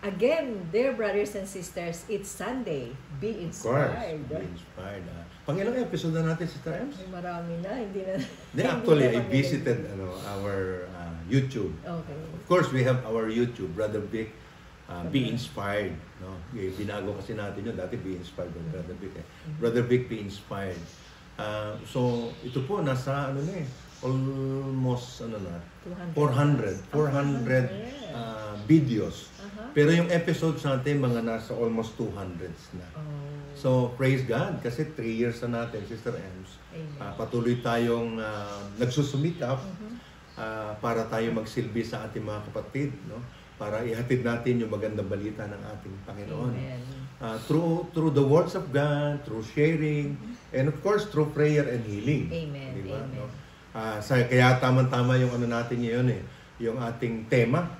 Again, dear brothers and sisters, it's Sunday. Be inspired. Of course, be inspired. Pangilang episode na natin, Sister Ems? Ay, marami na. Hindi na. Actually, I visited our YouTube. Okay. Of course, we have our YouTube, Brother Vic. Be inspired. No? Binago kasi natin yun. Dati be inspired by Brother Vic. Brother Vic, be inspired. So, ito po, nasa almost 400 videos. Pero yung episodes natin, mga nasa almost 200s na. So, praise God. Kasi 3 years na natin, Sister Ems. Patuloy tayong nagsusumikap para tayo magsilbi sa ating mga kapatid. No? Para ihatid natin yung magandang balita ng ating Panginoon. Through the words of God, through sharing, and of course, through prayer and healing. Amen. Diba? Amen. No? Kaya tama-tama yung natin ngayon yung ating tema.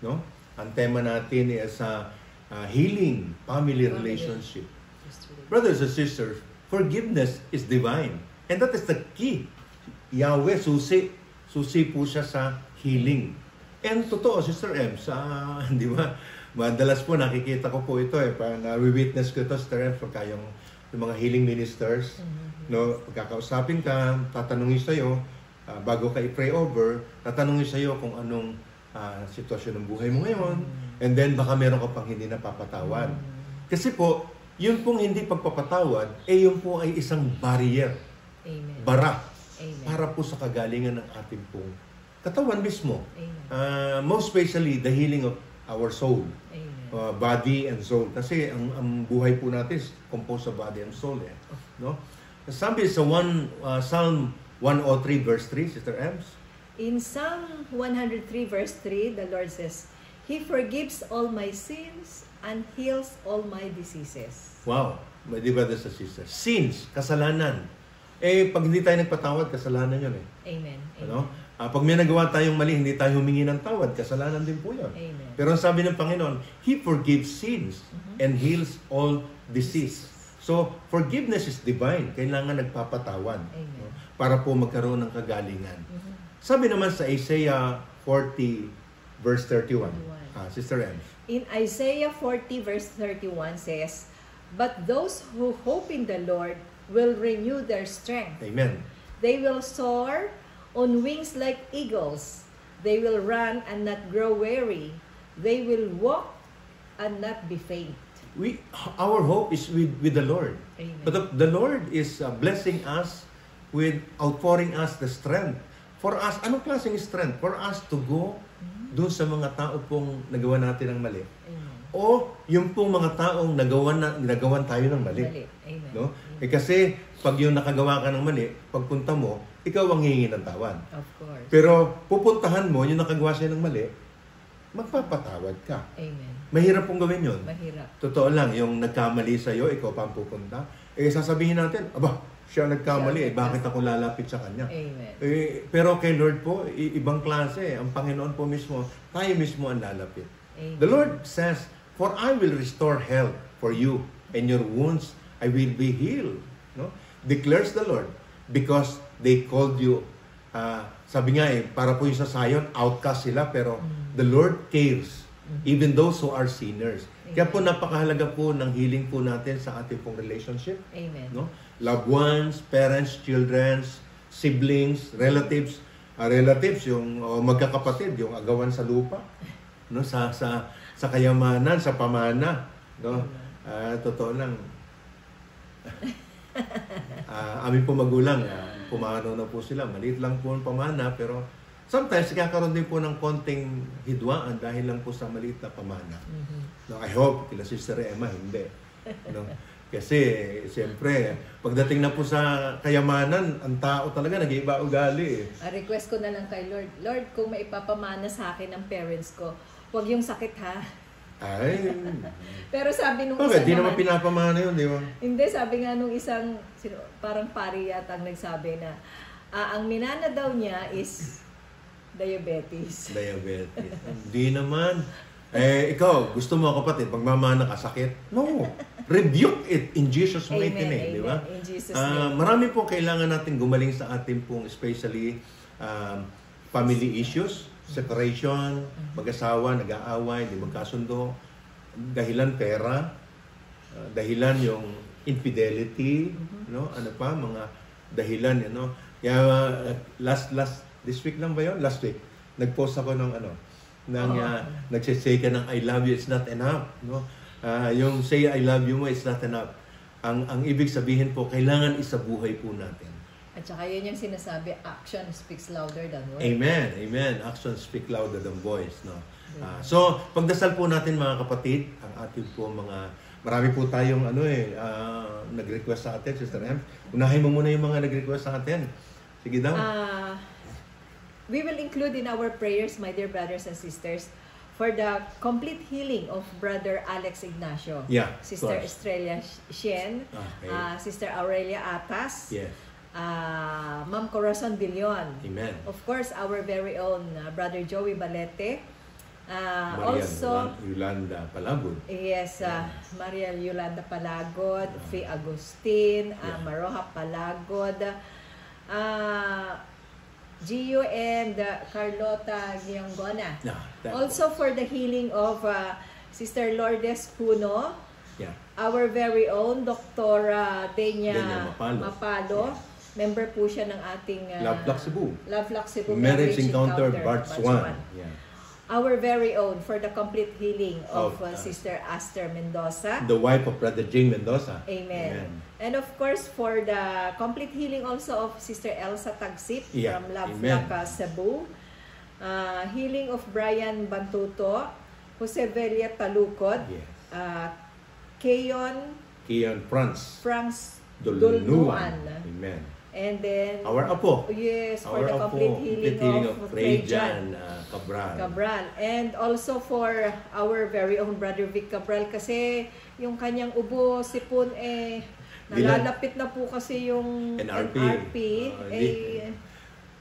No? Ang tema natin is healing family relationship. Brothers and sisters, forgiveness is divine. And that is the key. Yahweh, susi po siya sa healing. And totoo, Sister Ems, di ba? Madalas po nakikita ko po ito na-witness ko ito, Sister Ems, pagka yung mga healing ministers, no, pagkakausapin ka, tatanungin sa'yo, bago ka i-pray over, tatanungin sa'yo kung anong sitwasyon ng buhay mo ngayon, and then baka meron ka pang hindi napapatawad. Kasi po, yun pong hindi pagpapatawad, yun po ay isang barrier. Amen. Bara. Amen. Para po sa kagalingan ng ating pong katawan mismo. Most especially, the healing of our soul. Body and soul. Kasi ang buhay po natin is composed of body and soul. No? Sabi sa Psalm 103 verse 3, Sister Ems? In Psalm 103 verse 3, the Lord says, He forgives all my sins and heals all my diseases. Wow! Di ba, sa sisters? Sins, kasalanan. Pag hindi tayo nagpatawad, kasalanan yun Amen. Ano? Pag may nagawa tayong mali, hindi tayo humingi ng tawad, kasalanan din po yun. Amen. Pero ang sabi ng Panginoon, He forgives sins and heals all disease. So, forgiveness is divine. Kailangan nagpapatawad. No? Para po magkaroon ng kagalingan. Sabi naman sa Isaiah 40 verse 31. Sister Ems. In Isaiah 40 verse 31 says, But those who hope in the Lord will renew their strength. Amen. They will soar on wings like eagles. They will run and not grow weary. They will walk and not be faint. Our hope is with the Lord. Amen. But the Lord is blessing us with outpouring us the strength. For us, anong klaseng strength? For us to go doon sa mga tao pong nagawa natin ng mali. O yung pong mga taong nagawan tayo ng mali. Amen. No? Kasi pag yung nakagawa ka ng mali, pagpunta mo, ikaw ang hihingi ng tawad. Of course. Pero pupuntahan mo, yung nakagawa siya ng mali, magpapatawad ka. Amen. Mahirap pong gawin yun. Mahirap. Totoo lang, yung nagkamali sa'yo, ikaw pa ang pupunta. Sasabihin natin, siya nagkamali, bakit ako lalapit sa kanya? Amen. Pero kay Lord po, ibang klase. Ang Panginoon po mismo, tayo mismo ang lalapit. Amen. The Lord says, For I will restore health for you, and your wounds I will be healed. No? Declares the Lord, because they called you. Sabi nga para po yung sa Zion, outcast sila, pero the Lord cares, even those who are sinners. Kaya po napakahalaga po ng healing po natin sa ating pong relationship. Amen. No? Loved ones, parents, children, siblings, relatives, yung magkakapatid, yung agawan sa lupa, no? Sa kayamanan, sa pamana, no? Totoo lang. Amin po magulang, pumano na po sila. Maliit lang po ang pamana, pero sometimes kakaroon din po ng konting hidwaan dahil lang po sa maliit na pamana. No, I hope kila Sister Emma hindi. No? Kasi siyempre, pagdating na po sa kayamanan, ang tao talaga nag-iiba ugali. Request ko na lang kay Lord, Lord, kung maipapamana sa akin ng parents ko, huwag yung sakit ha. Ay. Pero sabi nung Okay, isang di naman pinapamana yun, di ba? Hindi, sabi nga nung isang, parang pari yata ang nagsabi na, ang minana daw niya is diabetes. Diabetes. Hindi naman. Ikaw, gusto mo kapatid, pagmamana ka, sakit? No. Rebuke it in Jesus' mighty name, di ba? In Jesus' name. Marami po kailangan natin gumaling sa ating pong especially family issues, separation, mag-asawa, nag-aaway, di magkasundo. dahilan pera, dahilan yung infidelity, no? Ano pa, mga dahilan, Kaya this week lang ba yun? Last week, nag-post ako ng nagsisay ka ng I love you, it's not enough, no? Yung say I love you mo, it's not enough. Ang ibig sabihin po, kailangan isabuhay po natin. At saka yun yung sinasabi, action speaks louder than words. Amen. Amen. Action speak louder than voice, no? So, pagdasal po natin mga kapatid, ang ating po marami po tayong nag-request sa atin, Sister M. Unahin mo muna yung mga nag-request sa atin. Sige daw. We will include in our prayers, my dear brothers and sisters, for the complete healing of Brother Alex Ignacio, Sister Estrella Shen, Sister Aurelia Atas, Ma'am Corazon Dillon. Amen. Of course, our very own Brother Joey Balete. Maria Yolanda Palagod. Yes, Maria Yolanda Palagod, Faye Agustin, Maroha Palagod, Gio and Carlota Giangona. Also for the healing of Sister Lourdes Puno, our very own Dr. Denia Mapalo. Member po siya ng ating Love Flock Cebu Marriage Encounter Batch 1. Our very own for the complete healing of Sister Aster Mendoza, the wife of Brother Jing Mendoza. Amen. And of course for the complete healing also of Sister Elsa Tagsip from Love Flock Cebu, healing of Brian Bantuto, Jose Velia Talukod, Keyon Franz Dulnuan. Amen. And then our Apo. Yes, for the complete healing of Rejan Cabral. And also for our very own Brother Vic Cabral kasi yung kanyang ubo, sipon nalalapit na po kasi yung NRP.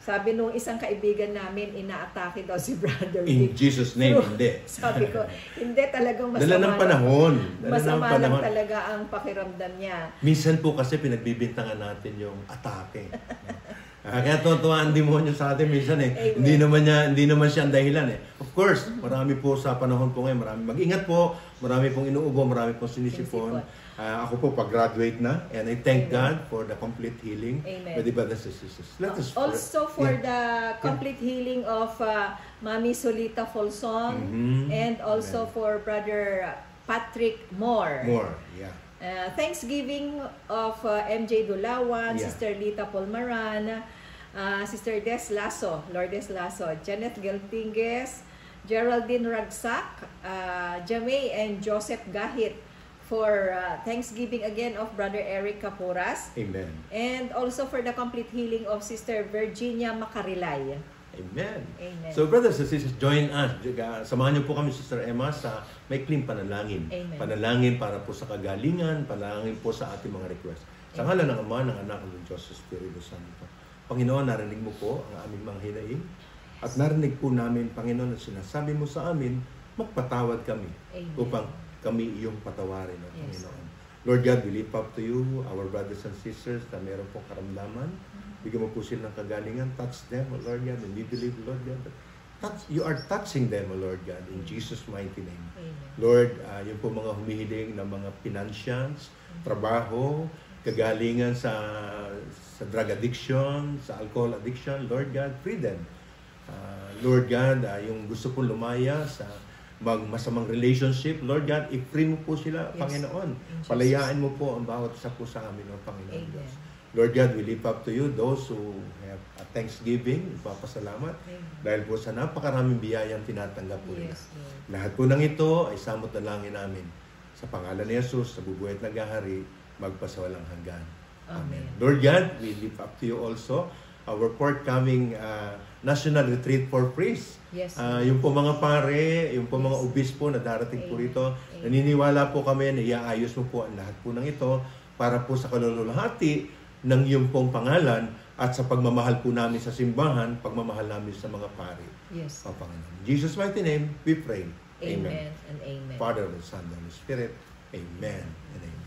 Sabi nung isang kaibigan namin, inaatake daw si Brother Vic. In Jesus' name, hindi. Sabi ko, hindi talagang masama. Dala ng panahon. Masama lang talaga ang pakiramdam niya. Minsan po kasi pinagbibintangan natin yung atake. Kaya totoo ang demonyo sa atin minsan Hindi naman siya ang dahilan Of course, marami po sa panahon po ngayon, mag-ingat po, marami pong inuubo, marami pong sinisipon. Ako po pag-graduate na and I thank God for the complete healing with the brothers and sisters. Let us also for the complete healing of Mami Solita Folsong and also for Brother Patrick Moore. Thanksgiving of MJ Dulawan, Sister Lita Polmaran, Sister Des Lasso, Lourdes Lasso, Janet Geltingues, Geraldine Ragsak, Jamay and Joseph Gahit for Thanksgiving again of Brother Eric Capuras. Amen. And also for the complete healing of Sister Virginia Macarilay. Amen. So brothers and sisters, join us. Samahan niyo po kami, Sister Emma, sa maikling panalangin. Amen. Panalangin para po sa kagalingan, panalangin po sa ating mga request. Sa ngalan ng Ama, ng Anak, ng Diyos, sa Espiritu Santo. Panginoon, narinig mo po ang aming mga hinaing. At narinig po namin, Panginoon, na sinasabi mo sa amin, magpatawad kami. Amen. Upang kami iyong patawarin, Panginoon. Lord God, we lift up to you, our brothers and sisters na meron pong karamdaman. Bigyan mo po sila ng kagalingan. Touch them, O Lord God. And we believe, Lord God, you are touching them, O Lord God, in Jesus' mighty name. Amen. Lord, yung po mga humihiling ng mga financials, trabaho, kagalingan sa drug addiction, sa alcohol addiction, Lord God, free them. Lord God, yung gusto pong lumaya sa masamang relationship, Lord God, i-free mo po sila, Panginoon. Palayaan mo po ang bawat isa po sa amin, O Panginoon Diyos. Lord God, we lift up to you those who have a thanksgiving, papasalamat, dahil po sa napakaraming biyayang tinatanggap po nila. Lahat po ng ito ay samot na langin namin. Sa pangalan ni Jesus, sa bubuhay at naghahari, magpasawalang hanggan. Amen. Lord God, we lift up to you also our forthcoming National Retreat for Priests. Yung po mga pare, yung po mga obispo na darating po rito, naniniwala po kami na iaayos mo po ang lahat po ng ito para po sa kalululahati ng iyong pong pangalan at sa pagmamahal po namin sa simbahan, pagmamahal namin sa mga pari. Yes. In Jesus' mighty name, we pray. Amen and amen. Father, the Son, and the Spirit. Amen and amen.